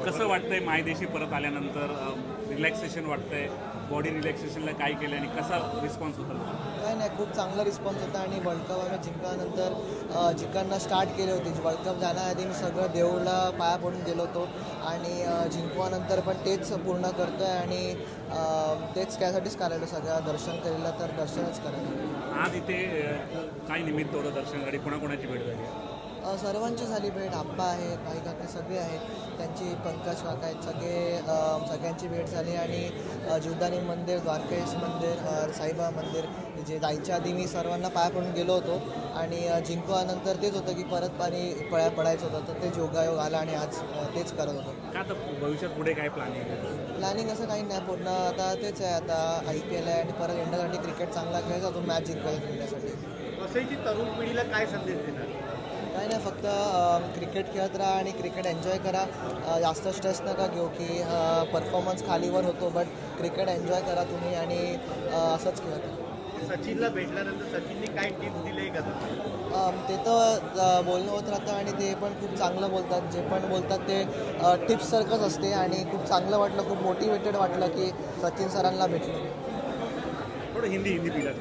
कसं वाटतंय मायदेशी परत आल्यानंतर? रिलॅक्सेशन वाटतंय? बॉडी रिलॅक्सेशनला काय केलं आणि कसा रिस्पॉन्स होता? काय नाही, खूप चांगला रिस्पॉन्स होता आणि वर्ल्ड कप आम्ही जिंकल्यानंतर जिंकणं स्टार्ट केले होते. वर्ल्ड कप जाण्याआधी मी सगळं देऊळला पाया पडून गेलो होतो आणि जिंकल्यानंतर पण तेच पूर्ण करतो आहे आणि तेच त्यासाठीच करायला सगळं दर्शन केलेलं तर दर्शनच करायला. आज इथे काय निमित्त होतं दर्शनासाठी? कोणाकोणाची भेट झाली? सर्वांची झाली भेट. आप्पा आहेत, भाई काका सगळे आहेत, त्यांची पंकज काका आहेत, सगळ्यांची भेट झाली आणि जीवदानी मंदिर, द्वारकेश मंदिर, साईबाबा मंदिर जे जायच्या आधी मी सर्वांना पाया पडून गेलो होतो आणि जिंकल्यानंतर तेच होतं की परत पाणी पडायचं होतं तर ते योगायोग आला आणि आज तेच करत होतो. का तर भविष्यात पुढे काय प्लॅनिंग आहे? प्लॅनिंग असं काही नाही, पूर्ण आता तेच आहे. आता IPL आहे आणि परत इंडियासाठी क्रिकेट चांगला खेळायचा, अजून मॅच जिंकायचा इंडियासाठी. वसईची तरुण पिढीला काय संदेश देणार? काही नाही, फक्त क्रिकेट खेळत राहा आणि क्रिकेट एन्जॉय करा. जास्त स्ट्रेस नका घेऊ की परफॉर्मन्स खालीवर होतो, बट क्रिकेट एन्जॉय करा तुम्ही आणि असंच खेळत राहा. सचिनला भेटल्यानंतर सचिनने काय टिप्स दिले का तुम्हाला? ते तर बोलणं होत राहतं आणि ते पण खूप चांगलं बोलतात. जे पण बोलतात ते टिप्ससारखंच असते आणि खूप चांगलं वाटलं, खूप मोटिवेटेड वाटलं की सचिन सरांना भेटलं. थोडं हिंदी पिला